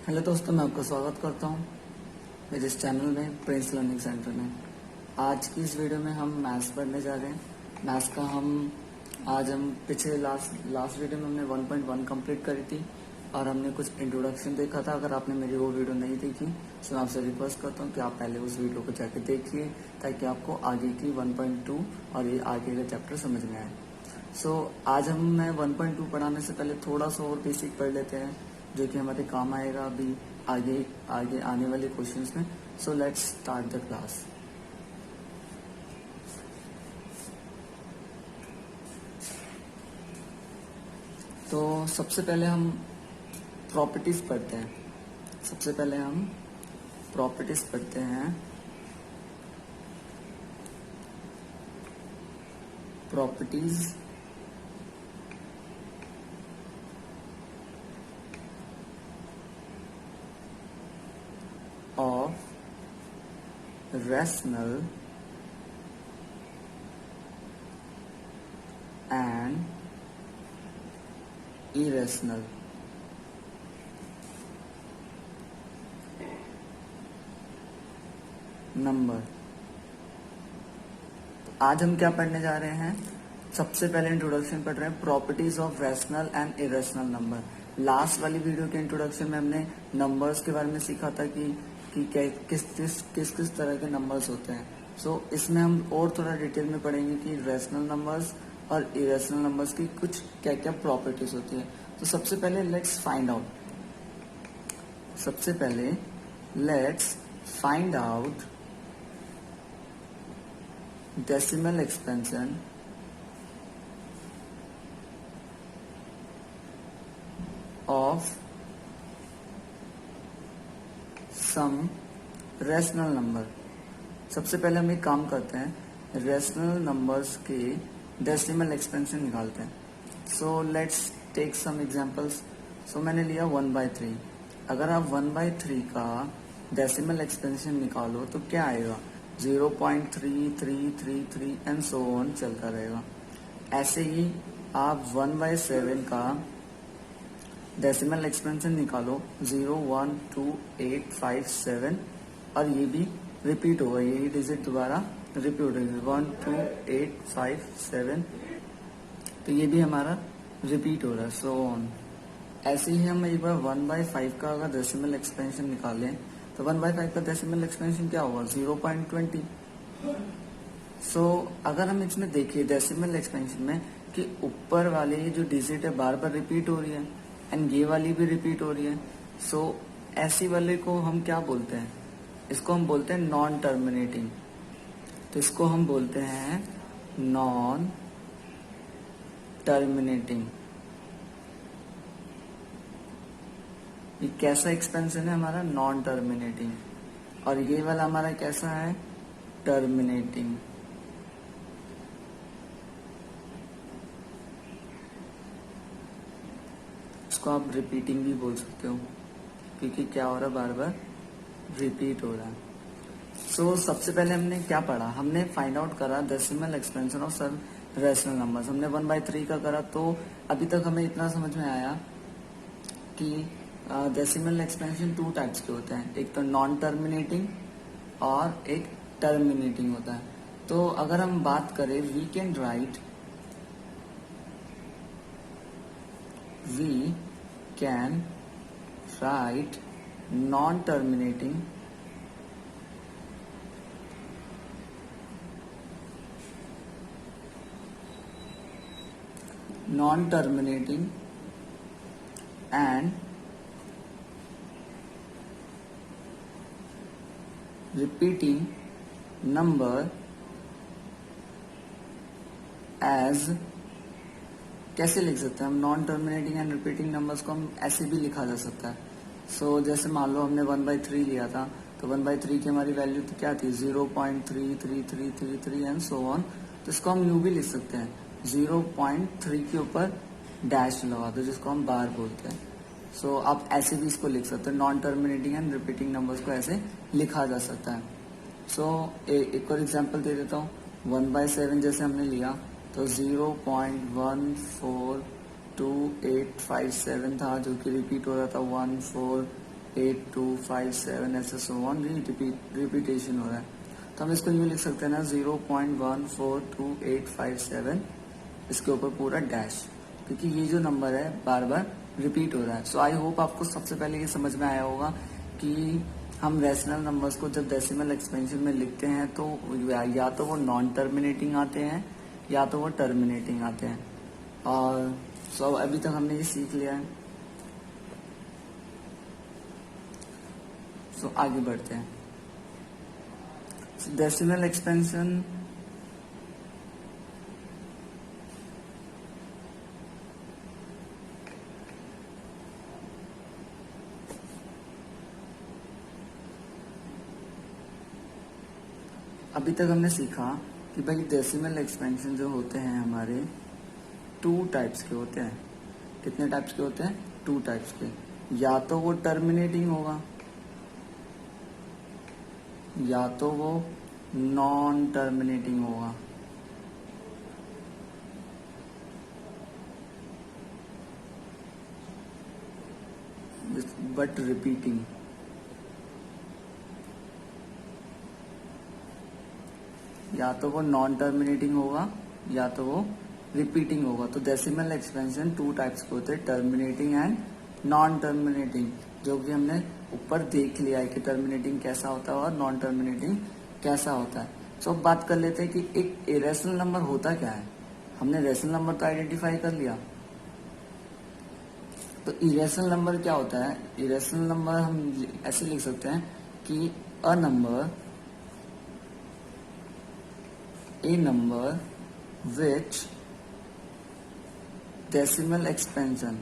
Hello दोस्तों, मैं आपका स्वागत करता हूं मेरे इस चैनल में प्रिंस लर्निंग सेंटर में। आज की इस वीडियो में हम मैथ्स पढ़ने जा रहे हैं। मैथ्स का हम पिछले लास्ट वीडियो में हमने 1.1 कंप्लीट करी थी और हमने कुछ इंट्रोडक्शन देखा था। अगर आपने मेरी वो वीडियो नहीं देखी तो मैं आपसे रिक्वेस्ट करता हूँ कि आप पहले उस वीडियो को जाके देखिए ताकि आपको आगे की 1.2 और ये आगे का चैप्टर समझ में आए। आज मैं 1.2 पढ़ाने से पहले थोड़ा सा और बेसिक पढ़ लेते हैं जो कि हमारे काम आएगा अभी आगे आगे आने वाले क्वेश्चंस में। So let's start the class. तो सबसे पहले हम प्रॉपर्टीज पढ़ते हैं। Properties of rational and irrational number. आज हम क्या पढ़ने जा रहे हैं? सबसे पहले इंट्रोडक्शन पढ़ रहे हैं properties of rational and irrational number. Last वाली वीडियो के इंट्रोडक्शन में हमने नंबर्स के बारे में सीखा था कि किस तरह के नंबर्स होते हैं। इसमें हम और थोड़ा डिटेल में पढ़ेंगे कि रैशनल नंबर्स और इरेशनल नंबर्स की कुछ क्या क्या प्रॉपर्टीज होती है। तो सबसे पहले let's find out decimal expansion of some rational number. सबसे पहले हम एक काम करते हैं, रैशनल नंबर्स के डेसिमल एक्सपेंशन निकालते हैं। So let's take some examples. मैंने लिया 1/3। अगर आप 1/3 का डेसिमल एक्सपेंशन निकालो तो क्या आएगा? 0.3333 एंड सो ऑन चलता रहेगा। ऐसे ही आप 1/7 का डेसिमल एक्सपेंशन निकालो 0.12857 और ये भी रिपीट होगा, यही डिजिट दोबारा रिपीट होगा 12857, तो ये भी हमारा रिपीट हो रहा है। So on. ऐसे ही हम एक बार 1/5 का अगर डेसिमल एक्सपेंशन निकालें तो 1/5 का डेसिमल एक्सपेंशन क्या होगा? 0.20। अगर हम इसमें देखिए डेसिमल एक्सपेंशन में कि ऊपर वाले ये जो डिजिट है बार बार रिपीट हो रही है एंड ये वाली भी रिपीट हो रही है। ऐसी वाले को हम क्या बोलते हैं? इसको हम बोलते हैं नॉन टर्मिनेटिंग। तो इसको हम बोलते हैं नॉन टर्मिनेटिंग। ये कैसा एक्सपेंशन है हमारा? Non terminating. और ये वाला हमारा कैसा है? टर्मिनेटिंग। इसको आप रिपीटिंग भी बोल सकते हो क्योंकि क्या हो रहा है? बार बार रिपीट हो रहा है। सबसे पहले हमने क्या पढ़ा? हमने फाइंड आउट करा decimal expansion of some rational numbers. हमने 1/3 का करा। तो अभी तक हमें इतना समझ में आया कि डेसिमल एक्सपेंशन 2 टाइप्स के होते हैं, एक तो नॉन टर्मिनेटिंग और एक टर्मिनेटिंग होता है। तो अगर हम बात करें we can write non-terminating and repeating number as कैसे लिख सकते हैं हम? Non terminating and repeating numbers को हम ऐसे भी लिखा जा सकता है। जैसे मान लो हमने 1/3 लिया था तो 1/3 की हमारी वैल्यू तो क्या थी? 0.33333 एंड सो ऑन। तो इसको हम यूं भी लिख सकते हैं, 0.3 के ऊपर डैश लगा दो जिसको हम बार बोलते हैं। आप ऐसे भी इसको लिख सकते हैं, non terminating and repeating numbers को ऐसे लिखा जा सकता है। एक और एग्जाम्पल दे देता हूँ। 1/7 जैसे हमने लिया तो 0.14287 था जो कि रिपीट हो रहा था 14 8 2 5 7 ऐसे सो ऑन रिपीटेशन हो रहा है। तो हम इसको यूँ लिख सकते हैं ना 0.142857 इसके ऊपर पूरा डैश, क्योंकि ये जो नंबर है बार बार रिपीट हो रहा है। सो आई होप आपको सबसे पहले ये समझ में आया होगा कि हम रैशनल नंबर्स को जब डेसिमल एक्सपेंशन में लिखते हैं तो या तो वो नॉन टर्मिनेटिंग आते हैं या तो वो टर्मिनेटिंग आते हैं। और सो अभी तक हमने ये सीख लिया है। सो आगे बढ़ते हैं। डेसिमल एक्सपेंशन अभी तक हमने सीखा कि भाई डेसिमल एक्सपेंशन जो होते हैं हमारे 2 टाइप्स के होते हैं। कितने टाइप्स के होते हैं? 2 टाइप्स के। या तो वो टर्मिनेटिंग होगा या तो वो नॉन टर्मिनेटिंग होगा। But repeating. या तो वो नॉन टर्मिनेटिंग होगा या तो वो रिपीटिंग होगा। तो डेसिमल एक्सपेंशन 2 टाइप्स के होते हैं, टर्मिनेटिंग एंड नॉन टर्मिनेटिंग, जो कि हमने ऊपर देख लिया है कि टर्मिनेटिंग कैसा होता है और नॉन टर्मिनेटिंग कैसा होता है। तो अब बात कर लेते हैं कि एक इरेशनल नंबर होता क्या है। हमने रेशनल नंबर तो आइडेंटिफाई कर लिया, तो इरेशनल नंबर क्या होता है? इरेशनल नंबर हम ऐसे लिख सकते हैं कि a number which decimal expansion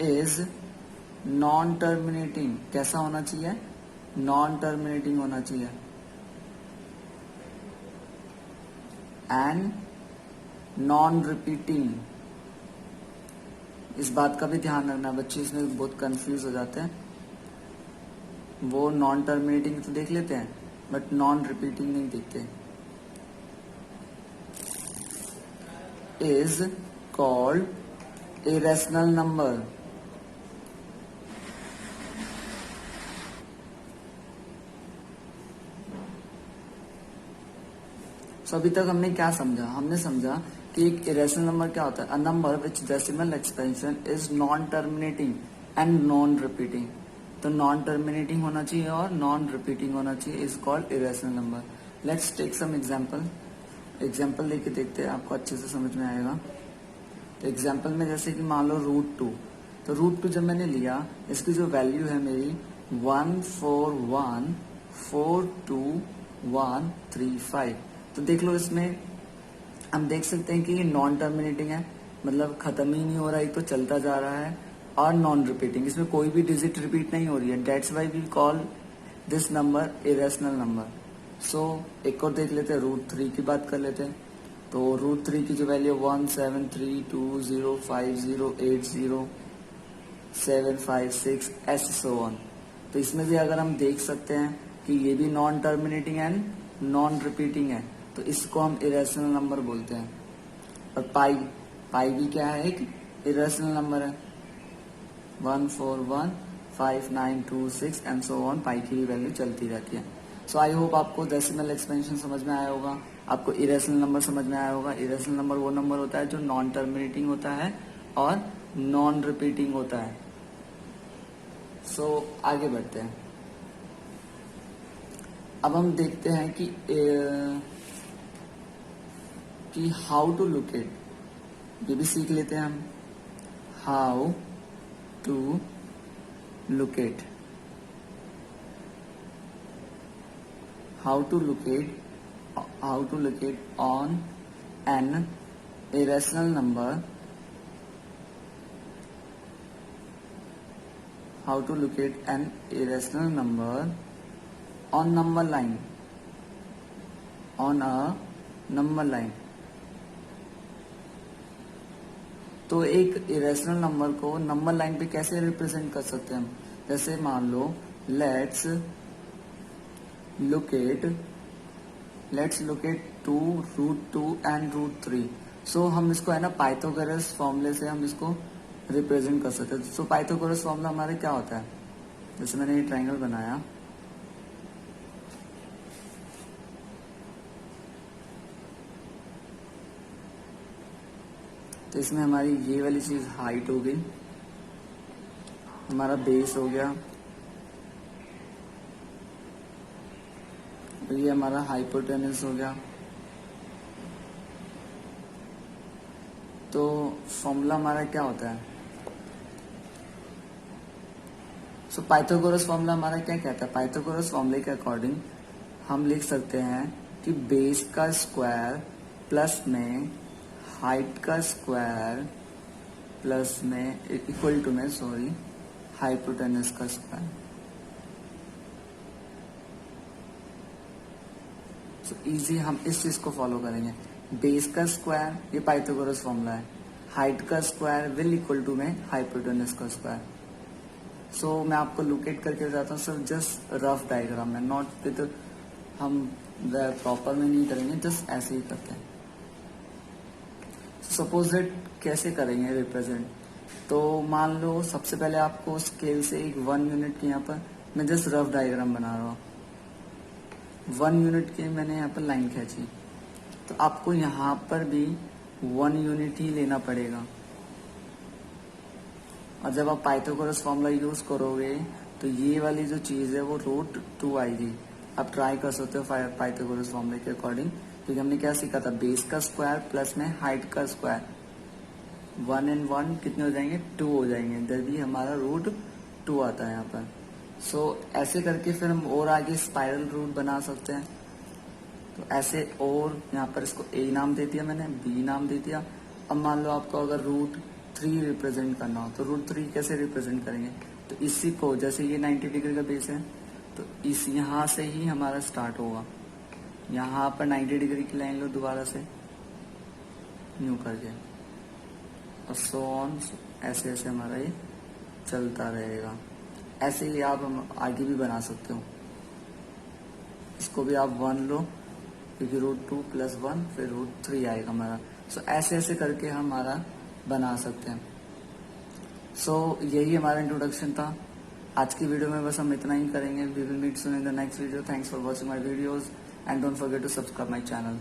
is non terminating. कैसा होना चाहिए? नॉन टर्मिनेटिंग होना चाहिए। And non repeating. इस बात का भी ध्यान रखना, बच्चे इसमें बहुत कंफ्यूज हो जाते हैं। वो नॉन टर्मिनेटिंग तो देख लेते हैं बट नॉन रिपीटिंग नहीं देखते। Is called irrational number. So अभी तक हमने क्या समझा? हमने समझा कि एक इरेशनल नंबर क्या होता है? A number which decimal expansion is non terminating and non repeating. तो नॉन टर्मिनेटिंग होना चाहिए और नॉन रिपीटिंग होना चाहिए, is called irrational number. Let's take some example लेके देखते हैं, आपको अच्छे से समझ में आएगा। तो एग्जाम्पल में जैसे कि मान लो √2, तो √2 जब मैंने लिया, इसकी जो वैल्यू है मेरी 1414235। तो देख लो, इसमें हम देख सकते हैं कि ये नॉन टर्मिनेटिंग है, मतलब खत्म ही नहीं हो रहा है, तो चलता जा रहा है। और नॉन रिपीटिंग, इसमें कोई भी डिजिट रिपीट नहीं हो रही है। That's why we call this number irrational number. So एक और देख लेते हैं, √3 की बात कर लेते हैं। तो √3 की जो वैल्यू 17320508075 ऐसे सो ऑन। तो इसमें भी अगर हम देख सकते हैं कि ये भी non terminating and non repeating है, तो इसको हम इरेशनल नंबर बोलते हैं। और पाई भी क्या है? एक इरेशनल नंबर है। 1415926 एंड सो ऑन। पाई की भी वैल्यू चलती रहती है। सो आई होप आपको डेसिमल एक्सपेंशन समझ में आया होगा, आपको इरेशनल नंबर समझ में आया होगा। इरेशनल नंबर वो नंबर होता है जो नॉन टर्मिनेटिंग होता है और नॉन रिपीटिंग होता है। सो आगे बढ़ते हैं। अब हम देखते हैं कि हाउ टू लोकेट, ये भी सीख लेते हैं हम। How to locate on an irrational number, how to locate an irrational number on number line, on a number line। तो एक इरेशनल नंबर को नंबर लाइन पे कैसे रिप्रेजेंट कर सकते हैं हम? जैसे मान लो, let's locate let's locate 2 √2 and √3। So हम इसको है ना पाइथागोरस फॉर्मूले से हम इसको रिप्रेजेंट कर सकते हैं। सो पाइथागोरस फॉर्मूला हमारे क्या होता है, जैसे मैंने ये ट्रायंगल बनाया, तो इसमें हमारी ये वाली चीज हाइट हो गई, हमारा बेस हो गया, और ये हमारा हाइपोटेनस हो गया। तो फॉर्मूला हमारा क्या होता है, सो पाइथागोरस फॉर्मूला हमारा क्या कहता है, पाइथागोरस फॉर्मूले के अकॉर्डिंग हम लिख सकते हैं कि बेस का स्क्वायर प्लस में हाइट का स्क्वायर प्लस में इक्वल टू में हाइपोटेनस का स्क्वायर। सो इजी हम इस चीज को फॉलो करेंगे, बेस का स्क्वायर ये पाइथागोरस फॉर्मूला है, हाइट का स्क्वायर विल इक्वल टू में हाइपोटेनस का स्क्वायर। सो मैं आपको लोकेट करके बताता हूँ सर, जस्ट रफ डायग्राम में, नॉट विद हम प्रॉपर में नहीं करेंगे, जस्ट ऐसे ही करते हैं। सपोज दैट कैसे करेंगे रिप्रेजेंट, तो मान लो सबसे पहले आपको स्केल से एक 1 यूनिट की यहाँ पर मैं जस्ट रफ डायग्राम बना रहा हूँ, 1 यूनिट की मैंने यहाँ पर लाइन खींची, तो आपको यहाँ पर भी 1 यूनिट ही लेना पड़ेगा। और जब आप पाइथागोरस फॉर्मूला यूज करोगे तो ये वाली जो चीज है वो √2 आएगी। आप ट्राई कर सकते हो पाइथागोरस फॉर्मूले के अकॉर्डिंग, क्योंकि हमने क्या सीखा था, बेस का स्क्वायर प्लस में हाइट का स्क्वायर, 1 and 1 कितने हो जाएंगे, 2 हो जाएंगे, इधर भी हमारा √2 आता है यहाँ पर। सो ऐसे करके फिर हम और आगे स्पाइरल रूट बना सकते हैं। तो ऐसे, और यहाँ पर इसको A नाम दे दिया मैंने, B नाम दे दिया। अब मान लो आपको अगर √3 रिप्रेजेंट करना हो तो √3 कैसे रिप्रेजेंट करेंगे, तो इसी को, जैसे ये 90 डिग्री का बेस है, तो इस यहाँ से ही हमारा स्टार्ट होगा, यहाँ पर 90 डिग्री की लाइन लो दोबारा से न्यू करके, और सो ऑन, ऐसे ऐसे हमारा ये चलता रहेगा। ऐसे ही आप हम आगे भी बना सकते हो, इसको भी आप 1 लो, क्योंकि √2 + 1 फिर √3 आएगा हमारा। सो ऐसे ऐसे करके हम हमारा बना सकते हैं। सो यही हमारा इंट्रोडक्शन था। आज की वीडियो में बस हम इतना ही करेंगे। We will meet soon in the next video. Thanks for watching my videos and don't forget to subscribe my channel.